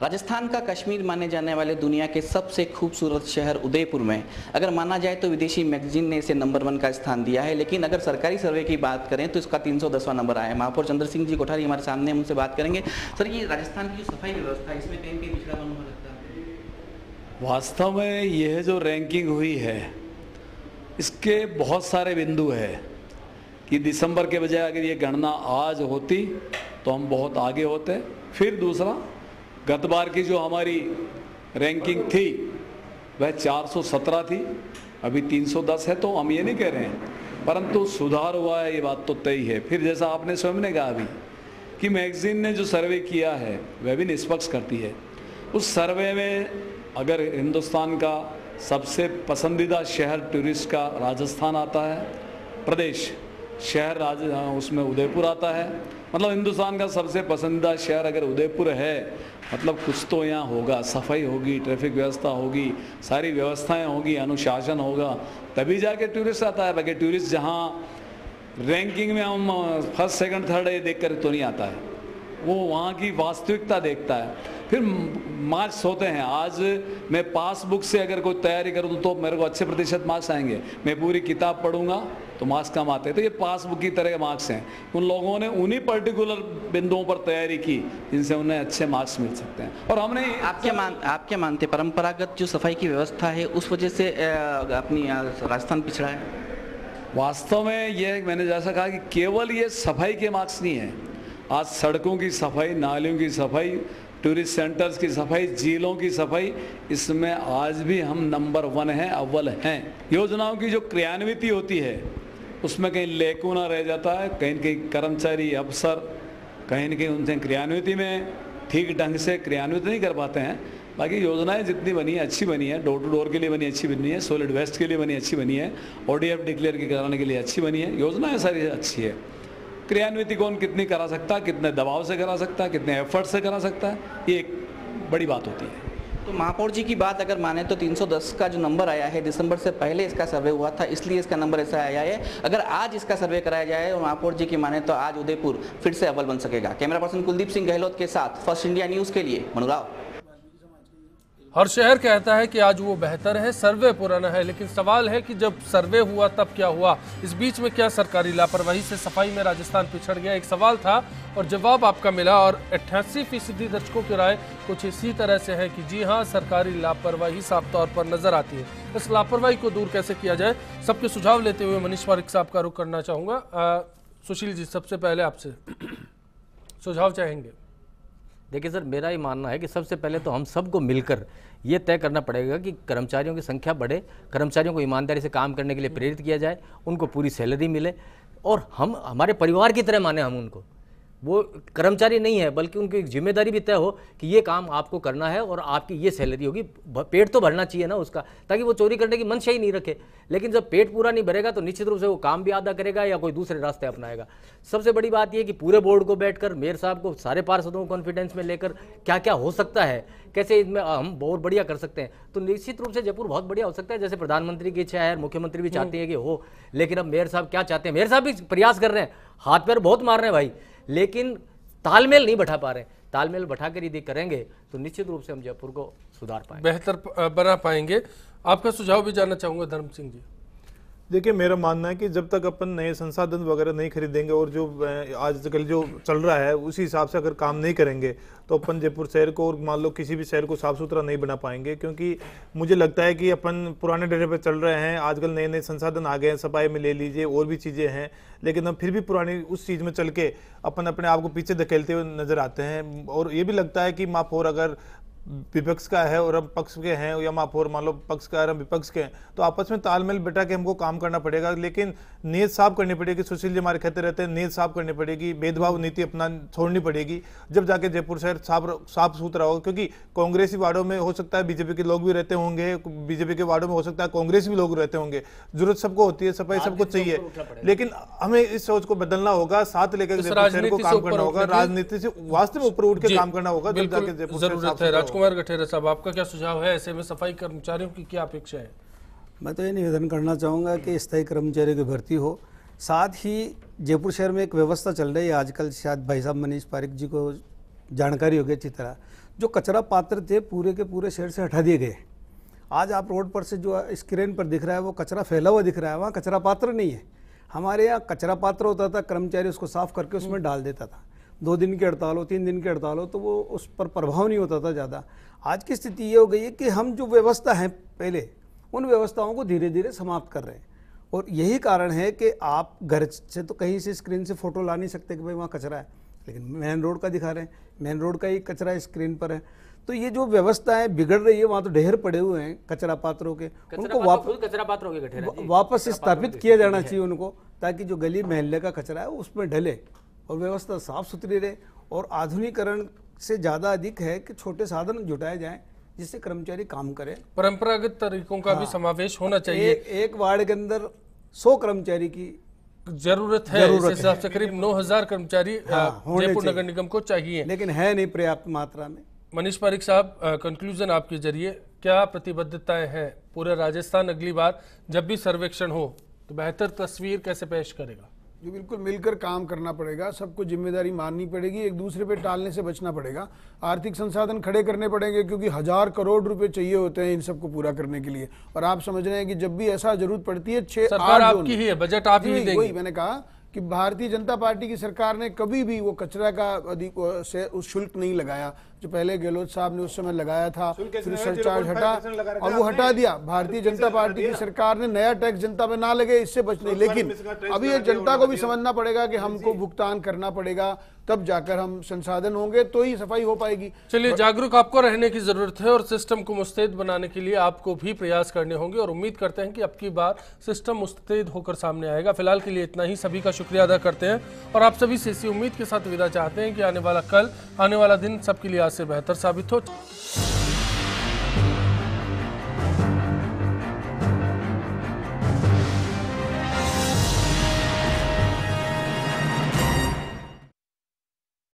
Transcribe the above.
राजस्थान का कश्मीर माने जाने वाले दुनिया के सबसे खूबसूरत शहर उदयपुर में अगर माना जाए तो विदेशी मैगजीन ने इसे नंबर 1 का स्थान दिया है, लेकिन अगर सरकारी सर्वे की बात करें तो इसका 310वां नंबर आया है। महापौर चंद्र सिंह जी कोठारी हमारे सामने, हम उनसे बात करेंगे। सर, ये राजस्थान की जो सफाई व्यवस्था है इसमें कहीं पिछड़ा बना लगता है? वास्तव में यह जो रैंकिंग हुई है इसके बहुत सारे बिंदु है कि दिसंबर के बजाय अगर ये गणना आज होती तो हम बहुत आगे होते। फिर दूसरा, गत बार की जो हमारी रैंकिंग थी वह 417 थी, अभी 310 है, तो हम ये नहीं कह रहे हैं, परंतु सुधार हुआ है, ये बात तो तय है। फिर जैसा आपने स्वयं ने कहा अभी कि मैगजीन ने जो सर्वे किया है वह भी निष्पक्ष करती है। उस सर्वे में अगर हिंदुस्तान का सबसे पसंदीदा शहर टूरिस्ट का राजस्थान आता है, प्रदेश शहर उसमें उदयपुर आता है, मतलब हिंदुस्तान का सबसे पसंदीदा शहर अगर उदयपुर है मतलब कुछ तो यहाँ होगा, सफाई होगी, ट्रैफिक व्यवस्था होगी, सारी व्यवस्थाएं होगी, अनुशासन होगा, तभी जाके टूरिस्ट आता है। बाकी टूरिस्ट जहाँ रैंकिंग में हम फर्स्ट सेकंड थर्ड ये देख कर तो नहीं आता है, वो वहाँ की वास्तविकता देखता है। फिर मार्क्स होते हैं। आज मैं पासबुक से अगर कोई तैयारी करूँ तो मेरे को अच्छे प्रतिशत मार्क्स आएंगे, मैं पूरी किताब पढ़ूंगा तो मार्क्स कम आते हैं। तो ये पासबुक की तरह के मार्क्स हैं। उन लोगों ने उन्हीं पर्टिकुलर बिंदुओं पर तैयारी की जिनसे उन्हें अच्छे मार्क्स मिल सकते हैं। और हमने आप क्या मानते, परंपरागत जो सफाई की व्यवस्था है उस वजह से अपनी राजस्थान पिछड़ा है? वास्तव में ये मैंने जैसा कहा कि केवल ये सफाई के मार्क्स नहीं है, आज सड़कों की सफाई, नालियों की सफाई, टूरिस्ट सेंटर्स की सफाई, झीलों की सफाई, इसमें आज भी हम नंबर 1 हैं, अव्वल हैं। योजनाओं की जो क्रियान्विति होती है उसमें कहीं लेकुना रह जाता है, कहीं न कहीं कर्मचारी अफसर कहीं न कहीं उनसे क्रियान्विति में ठीक ढंग से क्रियान्वित नहीं कर पाते हैं। बाकी योजनाएं जितनी बनी है अच्छी बनी है, डोर टू डोर के लिए बनी अच्छी बनी है, सॉलिड वेस्ट के लिए बनी अच्छी बनी है, ODF डिक्लेयर कराने के लिए अच्छी बनी है, योजनाएं सारी अच्छी है। क्रियान्विति कौन कितनी करा सकता है, कितने दबाव से करा सकता है, कितने एफर्ट से करा सकता है, ये एक बड़ी बात होती है। तो महापौर जी की बात अगर माने तो 310 का जो नंबर आया है, दिसंबर से पहले इसका सर्वे हुआ था, इसलिए इसका नंबर ऐसा आया है। अगर आज इसका सर्वे कराया जाए और महापौर जी की माने तो आज उदयपुर फिर से अव्वल बन सकेगा। कैमरा पर्सन कुलदीप सिंह गहलोत के साथ फर्स्ट इंडिया न्यूज के लिए मनुराव। हर शहर कहता है कि आज वो बेहतर है, सर्वे पुराना है, लेकिन सवाल है कि जब सर्वे हुआ तब क्या हुआ? इस बीच में क्या सरकारी लापरवाही से सफाई में राजस्थान पिछड़ गया? एक सवाल था और जवाब आपका मिला, और 88% दर्शकों की राय कुछ इसी तरह से है कि जी हाँ, सरकारी लापरवाही साफ तौर पर नजर आती है। इस लापरवाही को दूर कैसे किया जाए, सबके सुझाव लेते हुए मनीष पारिक साहब का रुख करना चाहूँगा। सुशील जी, सबसे पहले आपसे सुझाव चाहेंगे। देखिए सर, मेरा ये मानना है कि सबसे पहले तो हम सबको मिलकर ये तय करना पड़ेगा कि कर्मचारियों की संख्या बढ़े, कर्मचारियों को ईमानदारी से काम करने के लिए प्रेरित किया जाए, उनको पूरी सैलरी मिले और हम हमारे परिवार की तरह माने हम उनको। वो कर्मचारी नहीं है बल्कि उनकी एक जिम्मेदारी भी तय हो कि ये काम आपको करना है और आपकी ये सैलरी होगी। पेट तो भरना चाहिए ना उसका, ताकि वो चोरी करने की मंशा ही नहीं रखे। लेकिन जब पेट पूरा नहीं भरेगा तो निश्चित रूप से वो काम भी आधा करेगा या कोई दूसरे रास्ते अपनाएगा। सबसे बड़ी बात यह कि पूरे बोर्ड को बैठकर मेयर साहब को, सारे पार्षदों को कॉन्फिडेंस में लेकर क्या क्या हो सकता है, कैसे इसमें हम बहुत बढ़िया कर सकते हैं, तो निश्चित रूप से जयपुर बहुत बढ़िया हो सकता है। जैसे प्रधानमंत्री की इच्छा है, मुख्यमंत्री भी चाहते हैं कि हो, लेकिन अब मेयर साहब क्या चाहते हैं? मेयर साहब भी प्रयास कर रहे हैं, हाथ पैर बहुत मार रहे हैं भाई, लेकिन तालमेल नहीं बैठा पा रहे। तालमेल बैठाकर यदि करेंगे तो निश्चित रूप से हम जयपुर को सुधार पाएंगे, बेहतर बना पाएंगे। आपका सुझाव भी जानना चाहूंगा धर्म सिंह जी। देखिए, मेरा मानना है कि जब तक अपन नए संसाधन वगैरह नहीं खरीदेंगे और जो आजकल जो चल रहा है उसी हिसाब से अगर काम नहीं करेंगे तो अपन जयपुर शहर को और मान लो किसी भी शहर को साफ सुथरा नहीं बना पाएंगे। क्योंकि मुझे लगता है कि अपन पुराने डेरे पे चल रहे हैं, आजकल नए नए संसाधन आ गए हैं, सफाई में ले लीजिए और भी चीज़ें हैं, लेकिन हम फिर भी पुरानी उस चीज़ में चल के अपन अपने आप को पीछे धकेलते हुए नजर आते हैं। और ये भी लगता है कि महापौर अगर विपक्ष का है और हम पक्ष के हैं, या महापौर मान लो पक्ष का है और हम विपक्ष के हैं, तो आपस में तालमेल बैठा के हमको काम करना पड़ेगा। लेकिन नीयत साफ करनी पड़ेगी। सुशील जी हमारे कहते रहते हैं नीयत साफ करनी पड़ेगी, भेदभाव नीति अपना छोड़नी पड़ेगी, जब जाके जयपुर शहर साफ सुथरा होगा। क्योंकि कांग्रेसी वार्डों में हो सकता है बीजेपी के लोग भी रहते होंगे, बीजेपी के वार्डों में हो सकता है कांग्रेस भी लोग रहते होंगे। जरूरत सबको होती है, सफाई सबको चाहिए, लेकिन हमें इस सोच को बदलना होगा, साथ लेकर जयपुर शहर को काम करना होगा, राजनीति से वास्तव में ऊपर उठ के काम करना होगा, जब जाके जयपुर शहर। राजकुमार गठेरा साहब, आपका क्या सुझाव है? ऐसे में सफाई कर्मचारियों की क्या अपेक्षा है? मैं तो ये निवेदन करना चाहूँगा कि स्थायी कर्मचारियों की भर्ती हो। साथ ही जयपुर शहर में एक व्यवस्था चल रही है आजकल, शायद भाई साहब मनीष पारिक जी को जानकारी होगी अच्छी तरह, जो कचरा पात्र थे पूरे के पूरे शहर से हटा दिए गए। आज आप रोड पर से जो स्क्रीन पर दिख रहा है वो कचरा फैला हुआ दिख रहा है, वहाँ कचरा पात्र नहीं है। हमारे यहाँ कचरा पात्र होता था, कर्मचारी उसको साफ करके उसमें डाल देता था। 2 दिन की हड़ताल हो, 3 दिन की हड़ताल हो तो वो उस पर प्रभाव नहीं होता था ज़्यादा। आज की स्थिति ये हो गई है कि हम जो व्यवस्था है पहले, उन व्यवस्थाओं को धीरे धीरे समाप्त कर रहे हैं। और यही कारण है कि आप घर से तो कहीं से स्क्रीन से फोटो ला नहीं सकते कि भाई वहाँ कचरा है, लेकिन मेन रोड का दिखा रहे हैं, मेन रोड का ही कचरा स्क्रीन पर है। तो ये जो व्यवस्था है बिगड़ रही है, वहाँ तो ढेर पड़े हुए हैं कचरा पात्रों के, उनको वापस स्थापित किया जाना चाहिए उनको, ताकि जो गली मोहल्ले का कचरा है उसमें ढले और व्यवस्था साफ सुथरी रहे। और आधुनिकीकरण से ज़्यादा अधिक है कि छोटे साधन जुटाए जाएं जिससे कर्मचारी काम करें। परंपरागत तरीकों का भी समावेश होना चाहिए। एक वार्ड के अंदर 100 कर्मचारी की जरूरत है। इस हिसाब से करीब 9000 कर्मचारी जयपुर नगर निगम को चाहिए, लेकिन है नहीं पर्याप्त मात्रा में। मनीष पारिक साहब, कंक्लूजन आपके जरिए क्या प्रतिबद्धताएं हैं? पूरे राजस्थान अगली बार जब भी सर्वेक्षण हो तो बेहतर तस्वीर कैसे पेश करेगा? जी बिल्कुल, मिलकर काम करना पड़ेगा, सबको जिम्मेदारी माननी पड़ेगी, एक दूसरे पे टालने से बचना पड़ेगा, आर्थिक संसाधन खड़े करने पड़ेंगे, क्योंकि 1000 करोड़ रुपए चाहिए होते हैं इन सबको पूरा करने के लिए। और आप समझ रहे हैं कि जब भी ऐसा जरूरत पड़ती है 6-8 आपकी ही है, बजट आप ही देंगे। वही मैंने कहा कि भारतीय जनता पार्टी की सरकार ने कभी भी वो कचरा का अधिक उस शुल्क नहीं लगाया जो पहले गहलोत साहब ने उस समय लगाया था, फिर सरचार्ज हटा और वो हटा दिया। भारतीय जनता पार्टी की सरकार ने नया टैक्स जनता पे ना लगे इससे बचने, लेकिन अभी ये जनता को भी समझना पड़ेगा कि हमको भुगतान करना पड़ेगा, तब जाकर हम संसाधन होंगे तो ही सफाई हो पाएगी। चलिए, जागरूक आपको रहने की जरूरत है और सिस्टम को मुस्तैद बनाने के लिए आपको भी प्रयास करने होंगे और उम्मीद करते हैं कि अब की बार सिस्टम मुस्तैद होकर सामने आएगा। फिलहाल के लिए इतना ही, सभी का शुक्रिया अदा करते हैं और आप सभी से इसी उम्मीद के साथ विदा चाहते हैं कि आने वाला कल, आने वाला दिन सबके लिए आज से बेहतर साबित हो।